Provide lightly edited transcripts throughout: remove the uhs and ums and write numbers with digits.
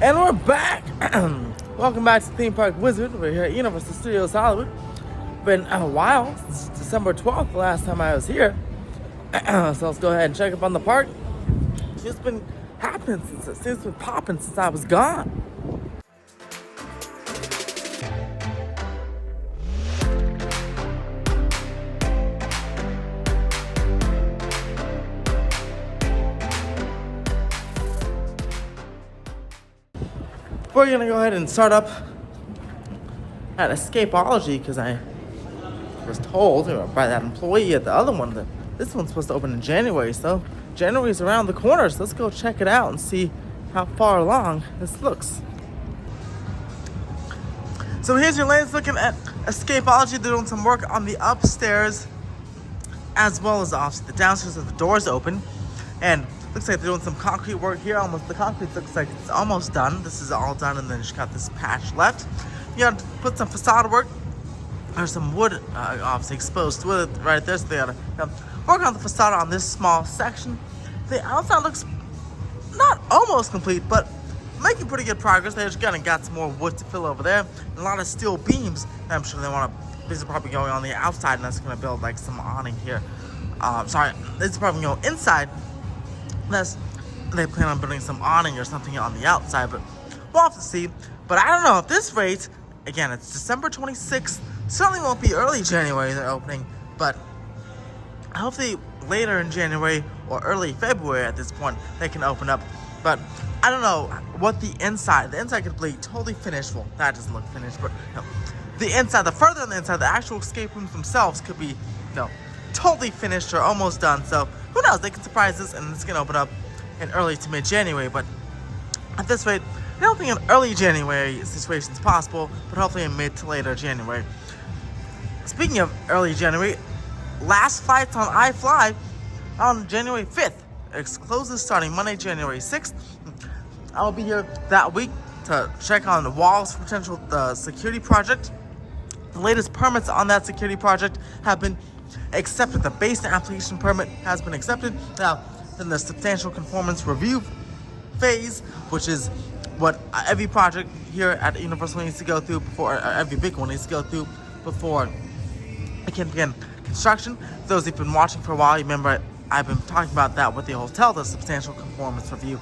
And we're back. Welcome back to Theme Park Wizard. We're here at Universal Studios Hollywood. Been a while, since December 12th, the last time I was here. So let's go ahead and check up on the park. It's just been happening since it's been popping since I was gone. We're gonna go ahead and start up at Escapology because I was told by that employee at the other one that this one's supposed to open in January. So January's around the corner, so let's go check it out and see how far along this looks. So here's your ladies looking at Escapology. They're doing some work on the upstairs as well as the downstairs with the doors open. And looks like they're doing some concrete work here. The concrete looks like it's almost done. This is all done, and then just got this patch left. You got to put some facade work. There's some wood, obviously exposed wood right there. So they got to work on the facade on this small section. The outside looks not almost complete, but making pretty good progress. They just got some more wood to fill over there, and a lot of steel beams. I'm sure they want to. These are probably going on the outside, and that's going to build like some awning here. This is probably going inside. Unless they plan on building some awning or something on the outside, but we'll have to see. But I don't know, at this rate, again, it's December 26th, certainly won't be early January they're opening, but hopefully later in January or early February at this point, they can open up. But I don't know what the inside could be totally finished. Well, that doesn't look finished, but the inside, the further on the inside, the actual escape rooms themselves could be, totally finished or almost done. So who knows? They can surprise us, and it's gonna open up in early to mid-January. But at this rate, I don't think an early January situation is possible, but hopefully in mid to later January. Speaking of early January, last flights on iFly on January 5th. It closes starting Monday, January 6th. I'll be here that week to check on the walls for potential security project. The latest permits on that security project have been accepted. The base application permit has been accepted. Now, then the substantial conformance review phase, which is what every project here at Universal needs to go through before, every big one needs to go through before it can begin construction. Those who've been watching for a while, you remember I've been talking about that with the hotel, the substantial conformance review,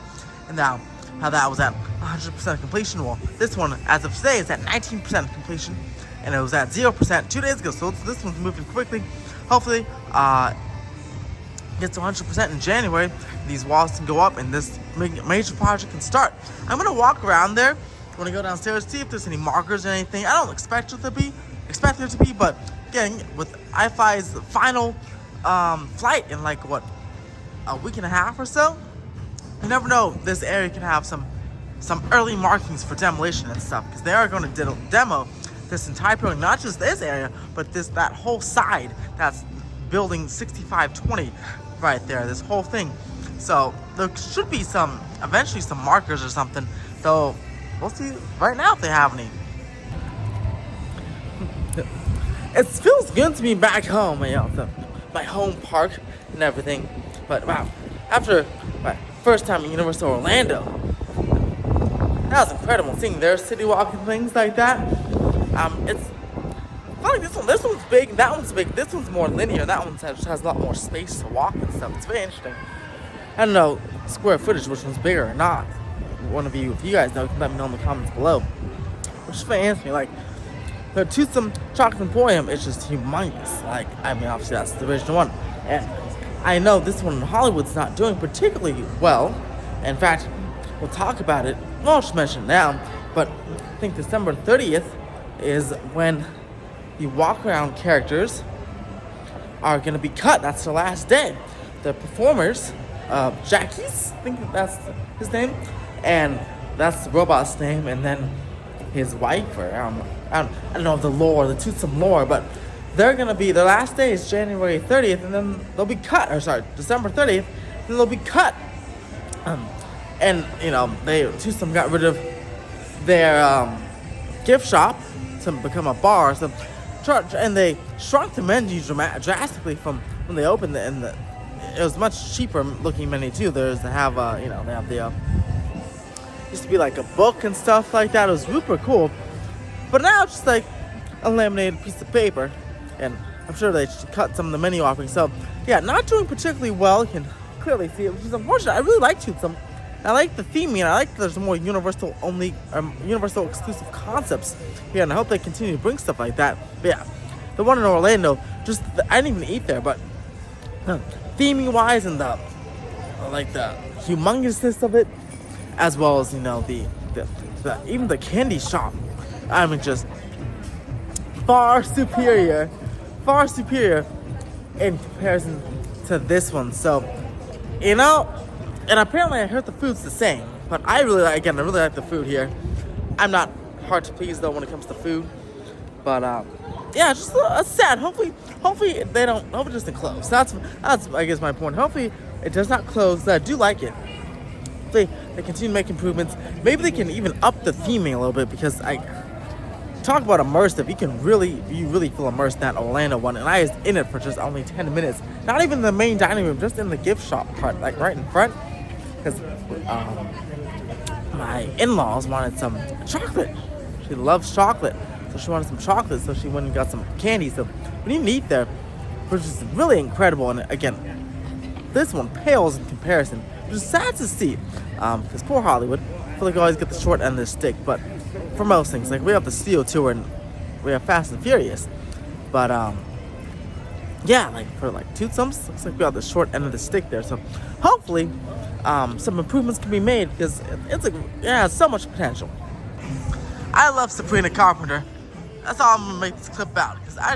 and now how that was at 100% completion. Well, this one, as of today, is at 19% completion, and it was at 0% 2 days ago, so this one's moving quickly. Hopefully, gets to 100% in January. These walls can go up, and this major project can start. I'm gonna walk around there. I'm gonna go downstairs, see if there's any markers or anything. I don't expect there to be, but again, with iFly's final flight in like a week and a half or so, you never know. This area can have some early markings for demolition and stuff, because they are going to demo this entire building, not just this area, but that whole side. That's building 6520 right there, this whole thing. So there should be eventually some markers or something, though we'll see right now if they have any. It feels good to be back home, my home park and everything. But wow, after my first time at Universal Orlando, that was incredible seeing their city walk and things like that. It's funny, this one's big, that one's big, this one's more linear, that one has a lot more space to walk and stuff. It's very interesting. I don't know square footage, which one's bigger or not. One of you, if you guys know, can let me know in the comments below. Which is very interesting. Like, the Toothsome Chocolate Emporium is just humongous. Obviously that's the original one. And I know this one in Hollywood's not doing particularly well. In fact, we'll talk about it. Well, I'll just mention it now. But I think December 30th is when the walk-around characters are going to be cut. That's the last day. The performers, Jackie's, I think that's his name, and that's the robot's name, and then his wife, or I don't know the Toothsome lore, but they're going to be, their last day is January 30th, and then they'll be cut, December 30th, and they'll be cut. Toothsome got rid of their gift shop to become a bar, so and they shrunk the menu drastically from when they opened it, and it was much cheaper looking menu too. They have the used to be like a book and stuff like that. It was super cool. But now it's just like a laminated piece of paper. And I'm sure they should cut some of the menu offerings. So yeah, not doing particularly well. You can clearly see it, which is unfortunate. I really like Toothsome. I like the theming, and I like that there's more universal exclusive concepts here, and I hope they continue to bring stuff like that. But yeah, the one in Orlando, I didn't even eat there, but theming wise and the humongousness of it, as well as even the candy shop, I mean, just far superior in comparison to this one. So, and apparently I heard the food's the same, but I really like the food here. I'm not hard to please though when it comes to food, but yeah, just sad. Hopefully it doesn't close. That's I guess my point. Hopefully it does not close. I do like it. They continue to make improvements. Maybe they can even up the theming a little bit, because I talk about immersive. You really feel immersed in that Orlando one, and I was in it for just only 10 minutes. Not even the main dining room, just in the gift shop part, like right in front. Because my in-laws wanted some chocolate. She loves chocolate, so she wanted some chocolate, so she went and got some candy. So we didn't eat there, which is really incredible. And again, this one pales in comparison, which is sad to see, because poor Hollywood. I feel like we always get the short end of the stick, but for most things, like we have the Steel Tour and we have Fast and Furious, but yeah, like for like Toothsomes, looks like we have the short end of the stick there. So hopefully some improvements can be made, because it has so much potential. I love Sabrina Carpenter. That's all I'm gonna make this clip about, because I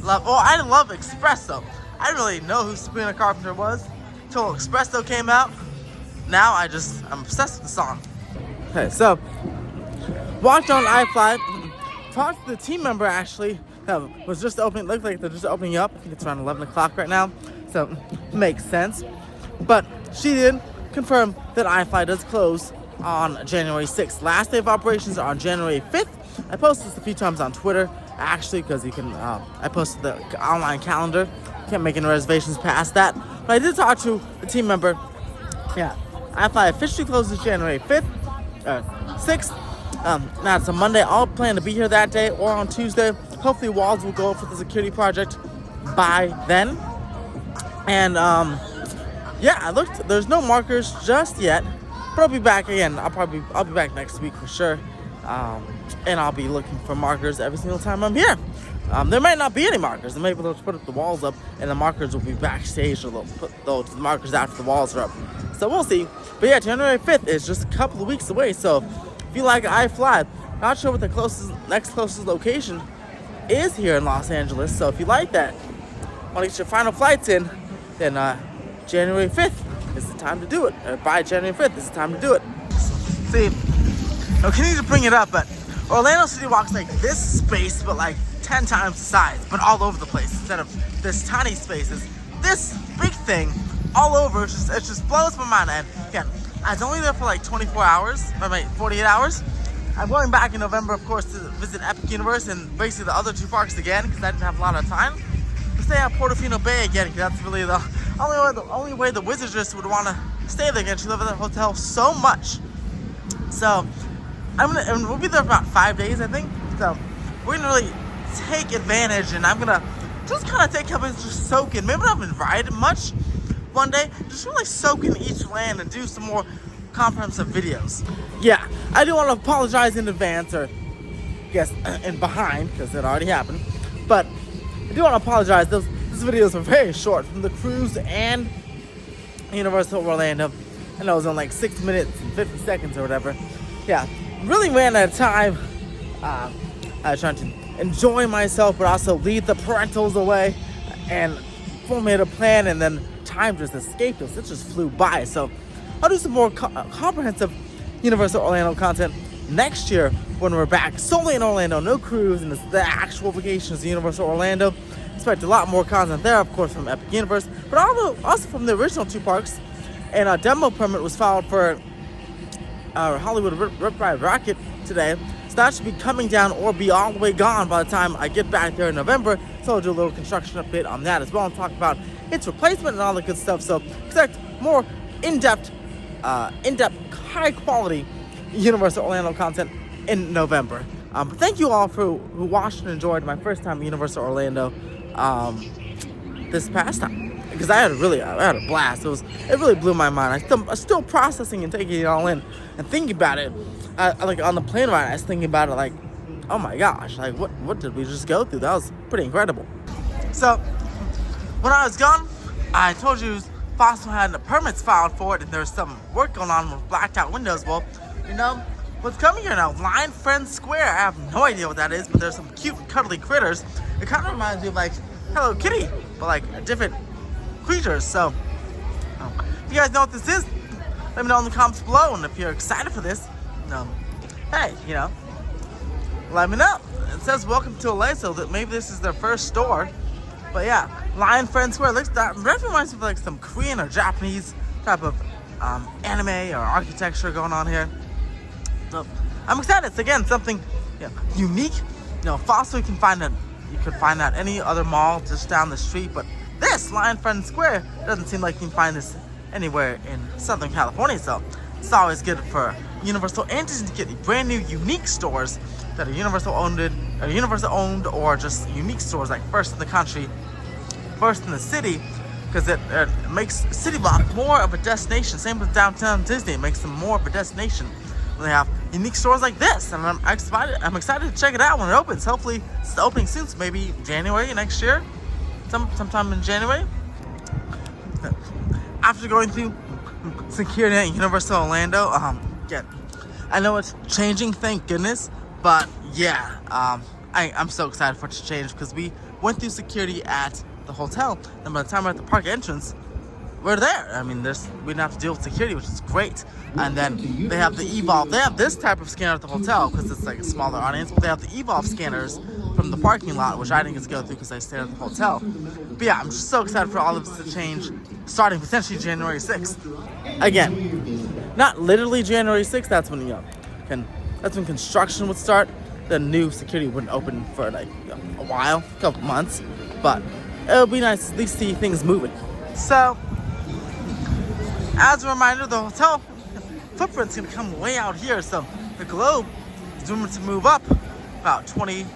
love Espresso. I didn't really know who Sabrina Carpenter was until Espresso came out. Now I'm obsessed with the song. Okay, so walked on I-5, talked to the team member actually that was just opening. Looked like they're just opening up. I think it's around 11 o'clock right now, so makes sense. But she did confirm that I-5 does close on January 6th. Last day of operations are on January 5th. I posted this a few times on Twitter, actually, because you can. I posted the online calendar. Can't make any reservations past that. But I did talk to the team member. Yeah, I-5 officially closes January 5th, 6th. Now it's a Monday. I'll plan to be here that day or on Tuesday. Hopefully walls will go up for the security project by then. And yeah, I looked. There's no markers just yet, but I'll be back again. I'll be back next week for sure. And I'll be looking for markers every single time I'm here. There might not be any markers. Maybe they'll put up the walls up, and the markers will be backstage, or they'll put those markers after the walls are up. So we'll see. But yeah, January 5th is just a couple of weeks away. So if you like I-Fly, not sure what the next closest location is here in Los Angeles. So if you like that, want to get your final flights in, then January 5th is the time to do it. Or by January 5th is the time to do it. See, I continue to bring it up, but Orlando City Walk's like this space, but like 10 times the size, but all over the place. Instead of this tiny spaces, this big thing all over. It just blows my mind. And again, I was only there for like 24 hours, or like 48 hours. I'm going back in November, of course, to visit Epic Universe and basically the other two parks again, because I didn't have a lot of time. To stay at Portofino Bay again, because that's really the only way the Wizardress would want to stay there again. She lived at that hotel so much. So and we'll be there for about 5 days, I think. So we're gonna really take advantage, and I'm gonna just kind of take a couple and just soak in. Maybe not even ride much one day, just really soak in each land and do some more comprehensive videos. Yeah, I do want to apologize in advance, or yes, and behind, because it already happened. But I do want to apologize. These videos are very short, from the cruise and Universal Orlando. I know it was on like 6 minutes and 50 seconds or whatever. Yeah, really ran out of time. I was trying to enjoy myself, but also lead the parentals away, and formulate a plan, and then time just escaped us. It just flew by. So I'll do some more comprehensive Universal Orlando content next year when we're back solely in Orlando, no cruise, and it's the actual vacations to Universal Orlando. Expect a lot more content there, of course, from Epic Universe, but also from the original two parks. And a demo permit was filed for Hollywood Rip Ride Rocket today. So that should be coming down or be all the way gone by the time I get back there in November. So I'll do a little construction update on that as well, and talk about its replacement and all the good stuff. So expect more in-depth, high quality Universal Orlando content in November. But thank you all who watched and enjoyed my first time at Universal Orlando this past time, because I had a blast. It really blew my mind. I'm still processing and taking it all in and thinking about it. Like on the plane ride, I was thinking about it like, oh my gosh, like what did we just go through? That was pretty incredible. So when I was gone, I told you Fossil had the permits filed for it, and there's some work going on with blacked out windows. Well, you know what's coming here now? Lion Friend Square. I have no idea what that is, but there's some cute cuddly critters. It kind of reminds me of like Hello Kitty, but like different creatures. So if you guys know what this is, let me know in the comments below. And if you're excited for this, hey, let me know. It says welcome to LA, so that maybe this is their first store. But yeah, Lion Friend Square. That reminds me of like some Korean or Japanese type of anime or architecture going on here. So I'm excited. It's again something unique. Fossil you could find at any other mall just down the street, but this Lion Friend Square doesn't seem like you can find this anywhere in Southern California. So it's always good for Universal and Disney to get brand new unique stores that are Universal owned or just unique stores, like first in the country, first in the city, because it makes City Block more of a destination. Same with downtown Disney, it makes them more of a destination when they have unique stores like this. And I'm excited to check it out when it opens. Hopefully it's opening soon, so maybe January next year, sometime in January. After going through security at Universal Orlando, I know it's changing, thank goodness. But yeah, I'm so excited for it to change, because we went through security at the hotel, and by the time we're at the park entrance, we're there. I mean, we didn't have to deal with security, which is great. And then they have the Evolve. They have this type of scanner at the hotel because it's like a smaller audience, but they have the Evolve scanners from the parking lot, which I didn't get to go through because I stayed at the hotel. But yeah, I'm just so excited for all of this to change, starting potentially January 6th. Again, not literally January 6th. That's when that's when construction would start. The new security wouldn't open for like a while, a couple months, but it'll be nice to at least see things moving. So, as a reminder, the hotel footprint's gonna come way out here. So the globe is rumored to move up about 20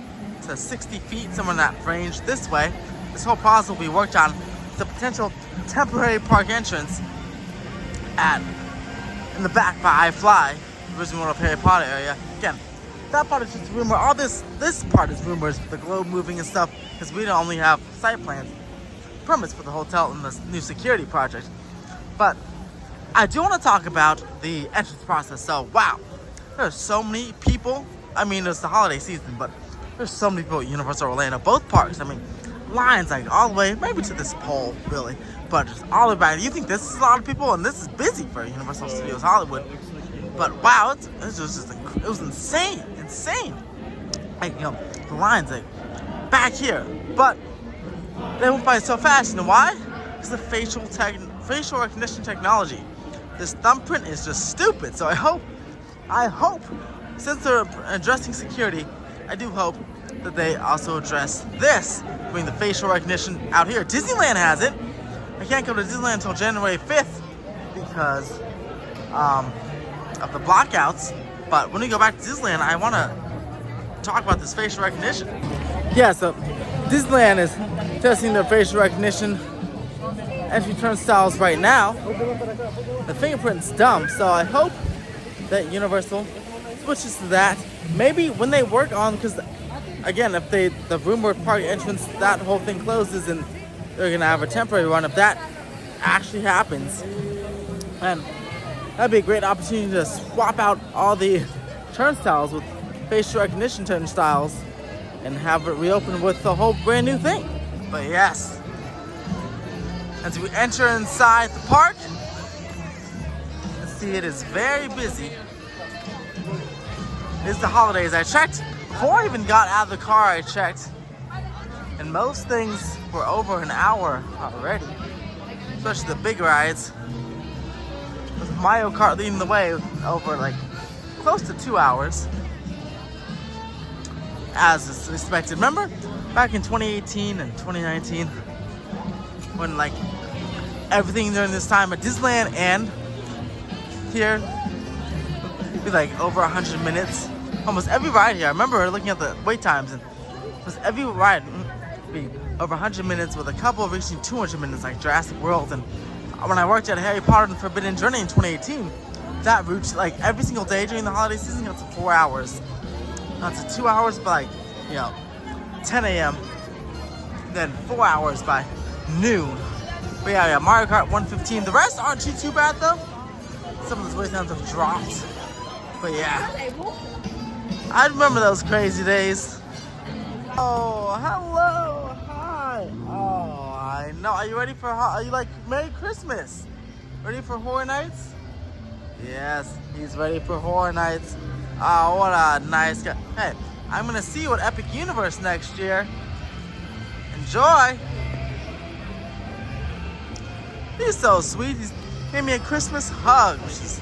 to 60 feet, somewhere in that range this way. This whole process will be worked on. The potential temporary park entrance in the back by iFly, the original of Harry Potter area. Again, that part is just rumor. All this part is rumors, the globe moving and stuff, because we don't only have site plans, permits for the hotel and this new security project. But I do want to talk about the entrance process. So wow, there's so many people. I mean, it's the holiday season, but there's so many people at Universal Orlando, both parks. I mean, lines like all the way, maybe to this pole, really, but just all the way back. You think this is a lot of people, and this is busy for Universal Studios Hollywood. But wow, it was insane. Like, the lines like back here, but they went by so fast. You know why? It's the facial recognition technology. This thumbprint is just stupid. So I hope, since they're addressing security, I do hope that they also address this, doing the facial recognition out here. Disneyland has it. I can't go to Disneyland until January 5th because of the blackouts. But when we go back to Disneyland, I want to talk about this facial recognition. Yeah, so Disneyland is testing their facial recognition entry turnstiles right now. The fingerprint's dumb, so I hope that Universal switches to that. Maybe when they work on, because again, if the rumored park entrance, that whole thing closes and they're gonna have a temporary one, if that actually happens, and that'd be a great opportunity to swap out all the turnstiles with facial recognition turnstiles and have it reopen with the whole brand new thing. But yes, as we enter inside the park, you see it is very busy. It's the holidays. I checked before I even got out of the car. I checked, and most things were over an hour already, especially the big rides. With Mario Kart leading the way over like close to 2 hours, as is expected. Remember back in 2018 and 2019 when like everything during this time at Disneyland and here be like over 100 minutes. Almost every ride here. I remember looking at the wait times, and almost every ride be over 100 minutes, with a couple reaching 200 minutes, like Jurassic World. And when I worked at Harry Potter and Forbidden Journey in 2018, that route, like every single day during the holiday season, got to 4 hours. Not to 2 hours, but like, 10 a.m. Then 4 hours by noon. But yeah, Mario Kart 115. The rest aren't too bad though. Some of those wait times have dropped. But yeah, I remember those crazy days. Oh, hello, hi. Oh, I know. Are you ready for? Are you like Merry Christmas? Ready for Horror Nights? Yes, he's ready for Horror Nights. Oh, what a nice guy. Hey, I'm gonna see you at Epic Universe next year. Enjoy. He's so sweet. He's gave me a Christmas hug, which is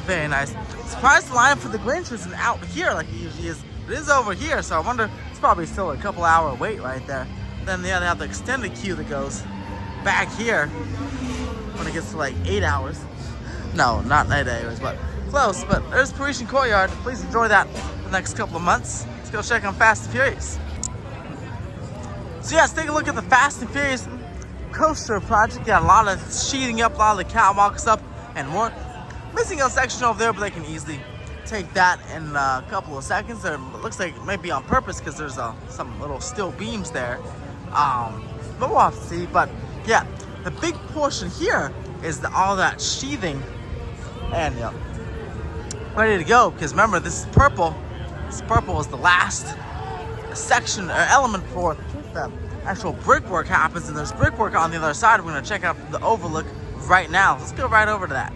very nice. Surprised the line for the Grinch isn't out here like it usually is. It is over here, so I wonder, it's probably still a couple hour wait right there. Then they have the extended queue that goes back here when it gets to like 8 hours. No, not 8 hours, but close. But there's Parisian Courtyard. Please enjoy that for the next couple of months. Let's go check on Fast and Furious. So yeah, let's take a look at the Fast and Furious coaster project. Got a lot of sheeting up, a lot of the catwalks up, and more. Missing a section over there, but they can easily take that in a couple of seconds. It looks like it may be on purpose because there's some little steel beams there. But we'll have to see. But yeah, the big portion here is all that sheathing, and ready to go. Because remember, this is purple. This purple is the last section or element for the actual brickwork happens, and there's brickwork on the other side. We're gonna check out the overlook right now. Let's go right over to that.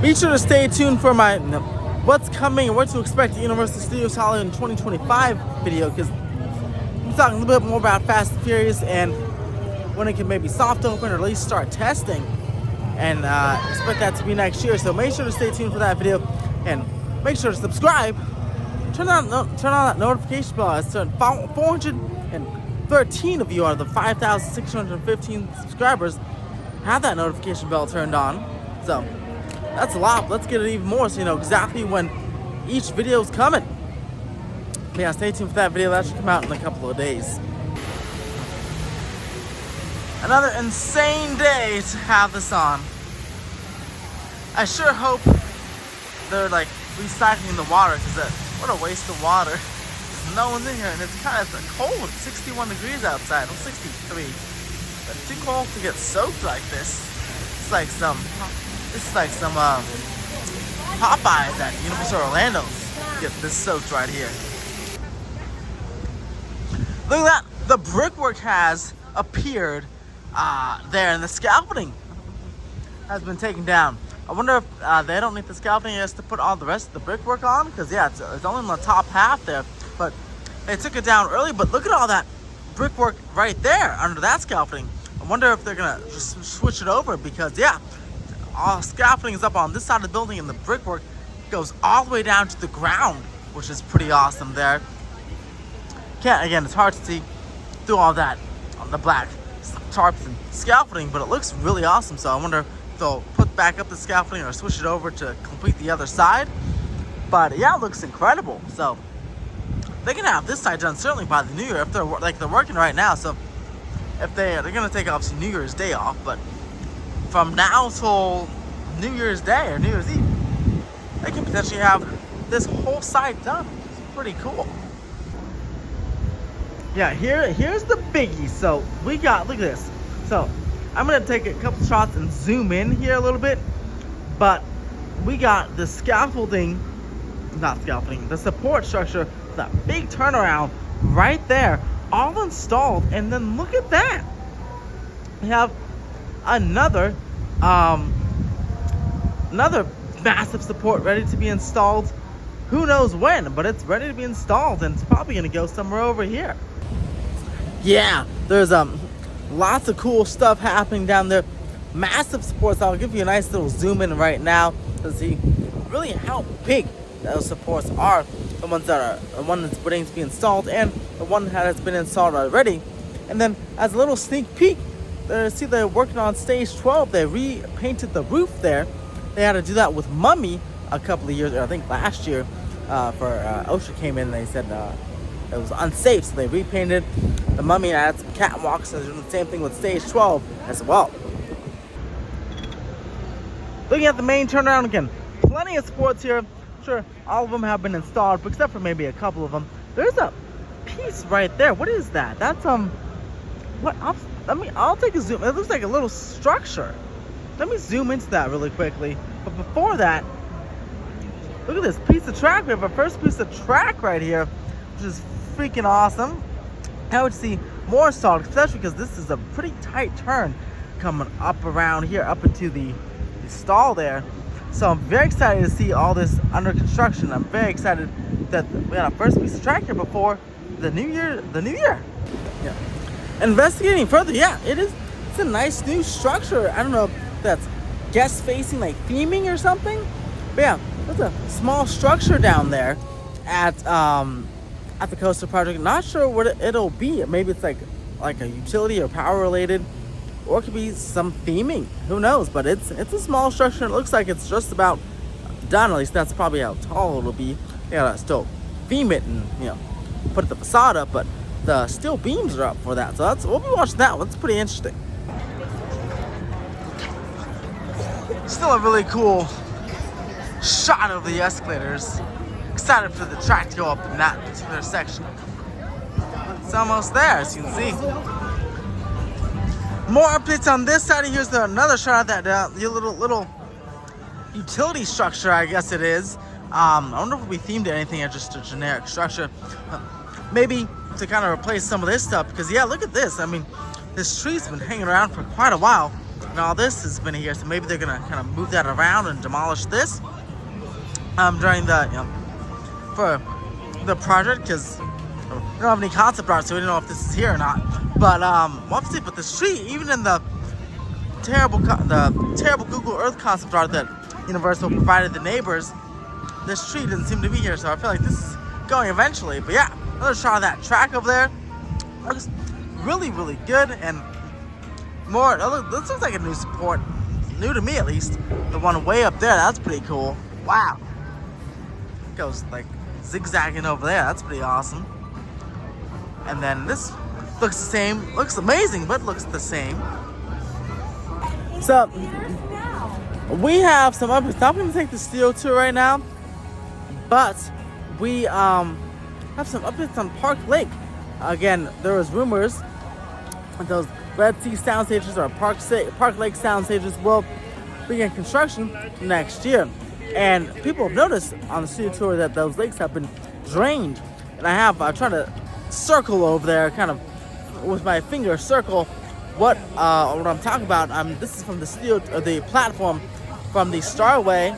Be sure to stay tuned for my what's coming and what to expect at Universal Studios Hollywood in 2025 video, because I'm talking a little bit more about Fast and Furious and when it can maybe soft open or at least start testing, and expect that to be next year. So make sure to stay tuned for that video, and make sure to subscribe. Turn on that notification bell. It's 413 of you out of the 5,615 subscribers have that notification bell turned on. So that's a lot. Let's get it even more so you know exactly when each video is coming. But yeah, stay tuned for that video. That should come out in a couple of days. Another insane day to have this on. I sure hope they're like recycling the water, because what a waste of water. There's no one in here, and it's kind of cold. 61 degrees outside. Well, 63. But it's too cold to get soaked like this. It's like some Popeyes at Universal Orlando. Get this soaked right here. Look at that. The brickwork has appeared there, and the scaffolding has been taken down. I wonder if they don't need the scaffolding just to put all the rest of the brickwork on, because yeah, it's only on the top half there. But they took it down early. But look at all that brickwork right there under that scaffolding. I wonder if they're gonna just switch it over, because yeah, all scaffolding is up on this side of the building, and the brickwork goes all the way down to the ground, which is pretty awesome there. Again, it's hard to see through all that on the black tarps and scaffolding, but it looks really awesome. So I wonder if they'll put back up the scaffolding or switch it over to complete the other side. But yeah, it looks incredible. So they can have this side done certainly by the New Year, if they're working right now. So if they're gonna take obviously New Year's Day off, but from now till New Year's Day or New Year's Eve, they can potentially have this whole side done. It's pretty cool. Yeah, here's the biggie. So we got, look at this. So I'm gonna take a couple shots and zoom in here a little bit, but we got the scaffolding, the support structure, that big turnaround right there, all installed. And then look at that. We have another massive support ready to be installed. Who knows when, but it's ready to be installed, and it's probably gonna go somewhere over here. Yeah, there's lots of cool stuff happening down there. Massive supports. I'll give you a nice little zoom in right now to see really how big those supports are. The one that's waiting to be installed, and the one that has been installed already. And then as a little sneak peek, see they're working on stage 12. They repainted the roof there. They had to do that with Mummy a couple of years, or I think last year, for OSHA came in and they said it was unsafe, so they repainted the Mummy and added some catwalks, and they're doing the same thing with Stage 12 as well. Looking at the main turnaround again, plenty of supports here. Sure, all of them have been installed, except for maybe a couple of them. There's a piece right there. What is that? That's what? I'll take a zoom. It looks like a little structure. Let me zoom into that really quickly. But before that, look at this piece of track. We have our first piece of track right here, which is freaking awesome. I would see more installed, especially because this is a pretty tight turn coming up around here, up into the stall there. So I'm very excited to see all this under construction. I'm very excited that we had our first piece of track here before the new year. Yeah. Investigating further, yeah, it's a nice new structure. I don't know if that's guest facing, like theming or something. But yeah, there's a small structure down there at the Coastal Project. Not sure what it'll be. Maybe it's like a utility or power related, or it could be some theming. Who knows? But it's a small structure. It looks like it's just about done. At least that's probably how tall it'll be. They gotta still theme it and put the facade up, but the steel beams are up for that. So we'll be watching that one. It's pretty interesting. Still a really cool shot of the escalators. Excited for the track to go up in that particular section. It's almost there, as you can see. More updates on this side. Here's another shot of that little utility structure, I guess it is. I wonder if we themed anything or just a generic structure. Maybe to kind of replace some of this stuff, because yeah, look at this. I mean, this tree's been hanging around for quite a while, and all this has been here. So maybe they're gonna kind of move that around and demolish this during the for the project, because we don't have any concept art, so we don't know if this is here or not. But we'll have to see. But this tree, even in the terrible Google Earth concept art that Universal provided the neighbors, this tree didn't seem to be here. So I feel like this is going eventually. But yeah, another shot of that track over there. Looks really, really good. And more, this looks like a new support, new to me at least. The one way up there, that's pretty cool. Wow, goes like zigzagging over there. That's pretty awesome. And then this looks the same, looks amazing, but looks the same. So we have some updates. I'm going to take the steel tour right now, but we have some updates on Park Lake. Again, there was rumors that those Red Sea sound stages or Park Lake sound stages will begin construction next year. And people have noticed on the studio tour that those lakes have been drained. And I tried to circle over there, kind of with my finger, circle what I'm talking about. This is from the platform from the Starway,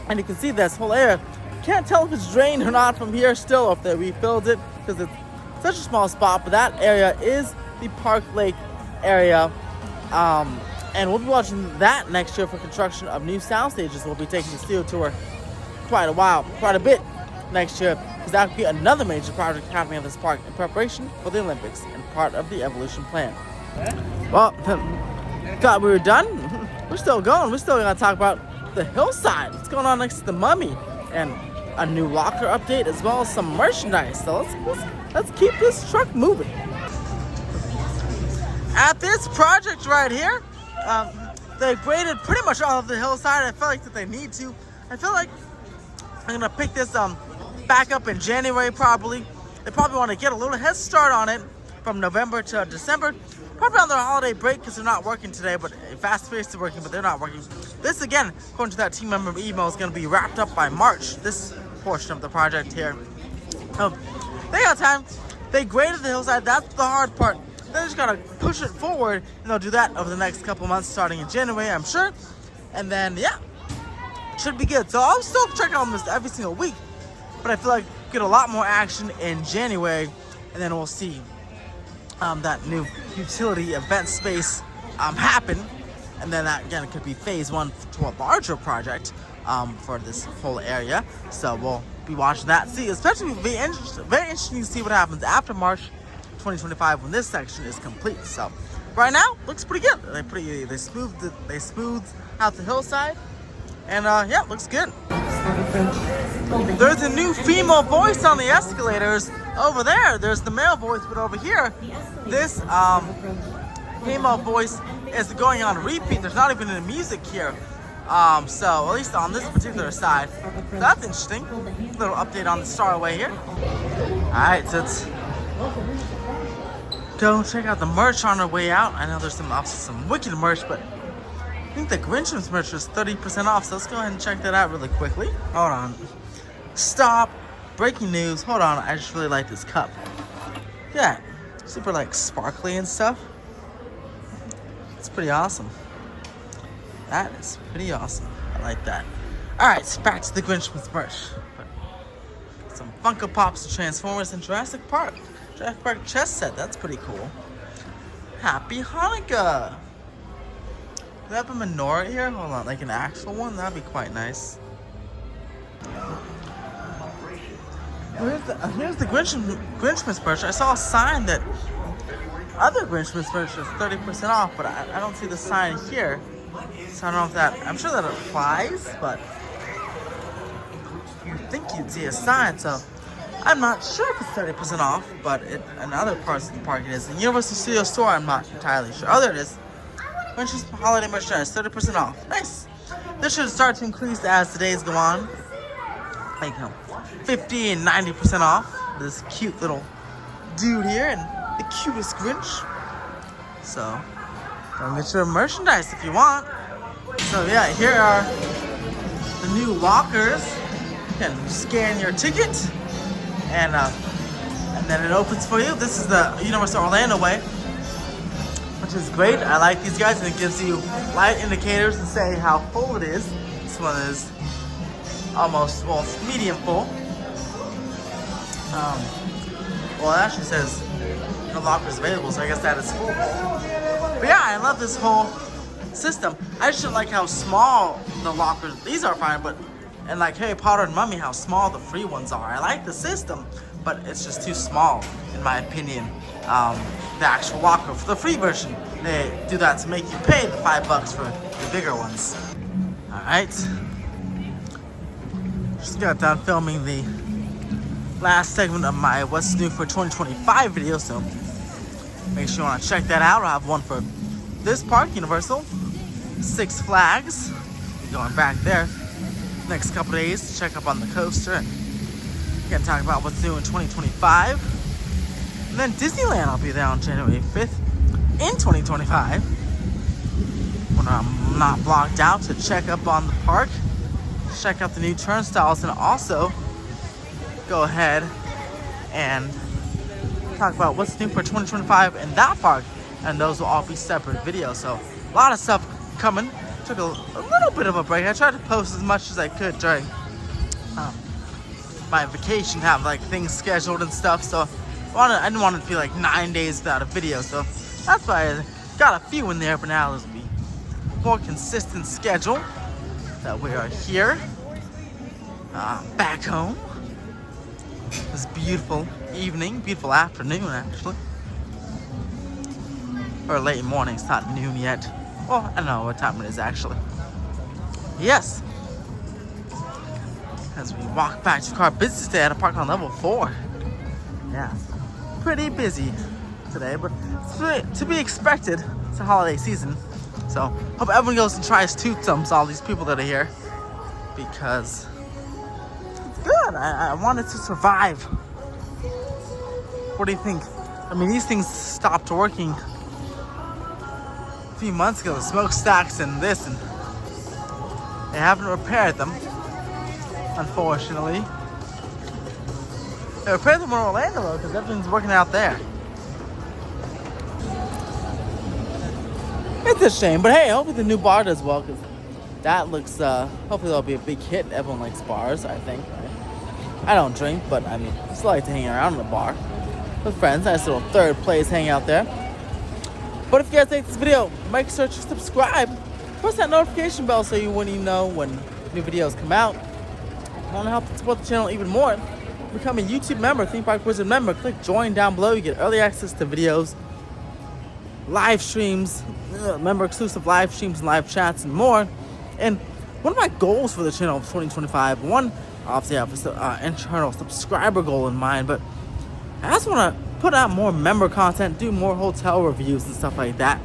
and you can see this whole area. Can't tell if it's drained or not from here still, or if they refilled it, because it's such a small spot. But that area is the Park Lake area. And we'll be watching that next year for construction of new sound stages. We'll be taking the studio tour quite a bit next year, because that could be another major project happening at this park in preparation for the Olympics and part of the evolution plan. Well, thought we were done. We're still going. We're still going to talk about the hillside. What's going on next to the Mummy, and a new locker update, as well as some merchandise. So let's keep this truck moving. At this project right here, they graded pretty much all of the hillside. I feel like that they need to. I feel like I'm gonna pick this back up in January probably. They probably want to get a little head start on it from November to December. Probably on their holiday break, because they're not working today, but Fast Fierce is working, but they're not working. This, again, according to that team member email, is going to be wrapped up by March, this portion of the project here. They got time. They graded the hillside. That's the hard part. They just got to push it forward, and they'll do that over the next couple months, starting in January, I'm sure. And then, yeah, should be good. So I'll still check on this every single week, but I feel like we'll get a lot more action in January, and then we'll see that new utility event space happen. And then that, again, could be phase one to a larger project for this whole area. So we'll be watching that. See, especially very interesting to see what happens after March 2025 when this section is complete. So right now, looks pretty good. They smoothed out the hillside. And yeah, looks good. There's a new female voice on the escalators. Over there, there's the male voice, but over here, this female voice is going on repeat. There's not even any music here. So at least on this particular side. That's interesting. Little update on the Starway here. Alright, so let's go check out the merch on our way out. I know there's some wicked merch, but I think the Grinchmas merch is 30% off, so let's go ahead and check that out really quickly. Hold on. Stop. Breaking news. Hold on, I just really like this cup. Yeah, super like sparkly and stuff. It's pretty awesome. That is pretty awesome. I like that. Alright, so back to the Grinchmas merch. Some Funko Pops, Transformers, and Jurassic Park. Jurassic Park chess set, that's pretty cool. Happy Hanukkah! Do they have a menorah here? Hold on, like an actual one? That'd be quite nice. Here's the Grinchmas merch. I saw a sign that other Grinchmas merch is 30% off, but I don't see the sign here. So I don't know if that, I'm sure that applies, but you'd think you'd see a sign, so I'm not sure if it's 30% off, but in other parts of the park it is. In Universal Studios Store, I'm not entirely sure. Oh, there it is. Grinchmas holiday merchandise, 30% off. Nice. This should start to increase as the days go on. Like 50 and 90% off. This cute little dude here and the cutest Grinch. So, go get your merchandise if you want. So yeah, here are the new lockers. You can scan your ticket, and then it opens for you. This is the Universal Orlando way, which is great. I like these guys, and it gives you light indicators to say how full it is. This one is almost, well, it's medium full. Well, it actually says no lockers available, so I guess that is full. But yeah, I love this whole system. I just don't like how small the lockers, these are fine, but, and like Harry Potter and Mummy, how small the free ones are. I like the system, but it's just too small, in my opinion. The actual locker for the free version, they do that to make you pay the $5 for the bigger ones. Alright. Just got done filming the last segment of my What's New for 2025 video, so make sure you want to check that out. I'll have one for this park, Universal, Six Flags, going back there next couple days to check up on the coaster and again talk about what's new in 2025. And then Disneyland, I'll be there on January 5th in 2025 when I'm not blocked out, to check up on the park, check out the new turnstiles, and also go ahead and talk about what's new for 2025 in that park, and those will all be separate videos. So a lot of stuff coming. Took a little bit of a break. I tried to post as much as I could during my vacation, have like things scheduled and stuff, so I didn't want it to be like 9 days without a video, so that's why I got a few in there. But now there's be more consistent schedule that we are here back home. This beautiful evening, beautiful afternoon actually, or late morning. It's not noon yet. Well, I don't know what time it is actually. Yes, as we walk back to car business day at a park on level 4. Yeah, pretty busy today, but it's to be expected. It's a holiday season, so hope everyone goes and tries Tootsums, all these people that are here, because it's good. I wanted to survive. What do you think? I mean, these things stopped working a few months ago, the smokestacks and this, and they haven't repaired them, unfortunately. They repaired them in Orlando though, because everything's working out there. It's a shame, but hey, hopefully the new bar does well, because that looks, hopefully that'll be a big hit. Everyone likes bars, I think. I don't drink, but I mean, I still like to hang around in the bar with friends. Nice little third place hang out there. But if you guys like this video, make sure to subscribe. Press that notification bell so you know when new videos come out. If you want to help support the channel even more, become a YouTube member, Theme Park Wizard member. Click join down below. You get early access to videos, live streams, member exclusive live streams and live chats and more. And one of my goals for the channel of 2025. One, obviously, I have an internal subscriber goal in mind, but I just want to put out more member content, do more hotel reviews and stuff like that,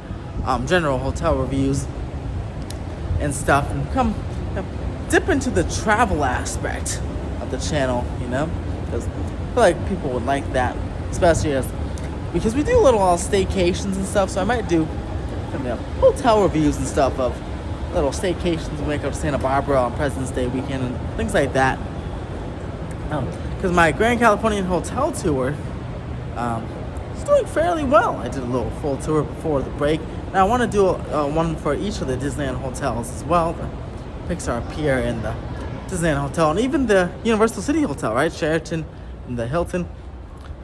general hotel reviews and stuff, and come dip into the travel aspect of the channel, you know, because I feel like people would like that, especially because we do little staycations and stuff. So I might do hotel reviews and stuff of little staycations when we go to Santa Barbara on President's Day weekend and things like that. Because my Grand Californian hotel tour is doing fairly well. I did a little full tour before the break. And I want to do one for each of the Disneyland hotels as well. The Pixar Pier and the Disneyland Hotel, and even the Universal City Hotel, right? Sheraton and the Hilton.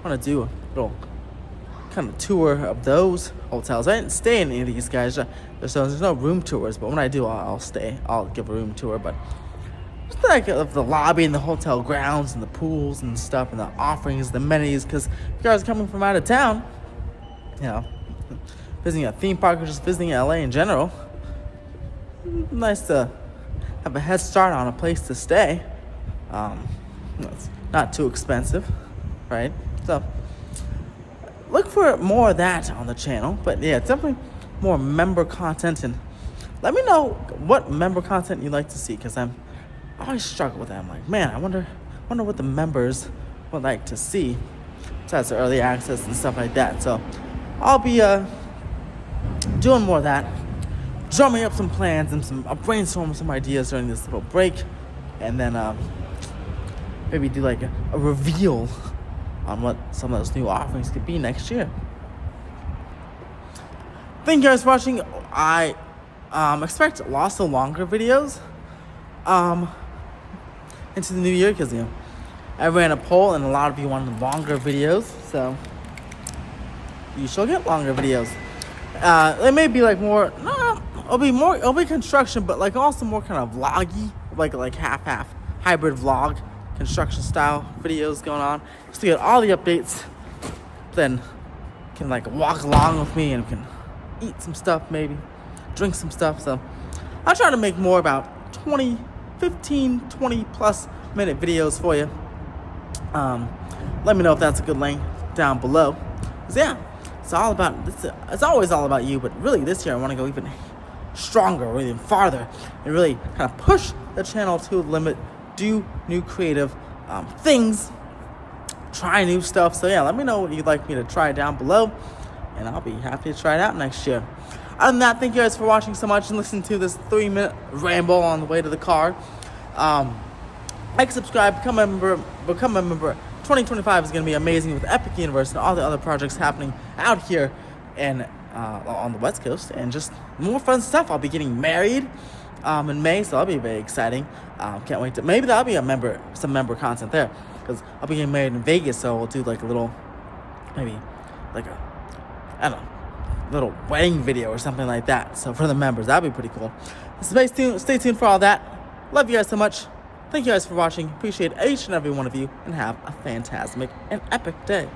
I want to do a little kind of tour of those hotels. I didn't stay in any of these guys, so there's no room tours, but when I do, I'll stay. I'll give a room tour, but just like of the lobby and the hotel grounds and the pools and stuff and the offerings, the amenities, because if you guys are coming from out of town, you know, visiting a theme park or just visiting LA in general, nice to have a head start on a place to stay. It's not too expensive, right? So look for more of that on the channel. But yeah, definitely more member content, and let me know what member content you'd like to see, because I always struggle with that. I'm like, man, I wonder what the members would like to see besides the early access and stuff like that. So I'll be doing more of that, drumming up some plans and I'll brainstorm some ideas during this little break, and then maybe do like a reveal on what some of those new offerings could be next year. Thank you guys for watching. I expect lots of longer videos into the new year, because I ran a poll and a lot of you wanted longer videos, so you shall get longer videos. It may be like more, it'll be construction, but like also more kind of vloggy, like half hybrid vlog construction style videos going on, just to get all the updates. Then can like walk along with me and can eat some stuff, maybe drink some stuff. So I'll try to make more about 15, 20 plus minute videos for you. Let me know if that's a good link down below. 'Cause yeah, it's always all about you, but really this year I want to go even stronger or even farther and really kind of push the channel to the limit, do new creative things, try new stuff. So yeah, let me know what you'd like me to try down below, and I'll be happy to try it out next year. Other than that, thank you guys for watching so much and listening to this 3-minute ramble on the way to the car. Like, subscribe, become a member. 2025 is going to be amazing with Epic Universe and all the other projects happening out here and on the West Coast, and just more fun stuff. I'll be getting married in May, so that'll be very exciting. Can't wait to, maybe that'll be some member content there, because I'll be getting married in Vegas, so we'll do like a little, maybe like little wedding video or something like that. So for the members, that'd be pretty cool. Stay tuned for all that. Love you guys so much. Thank you guys for watching. Appreciate each and every one of you, and have a fantastic and epic day.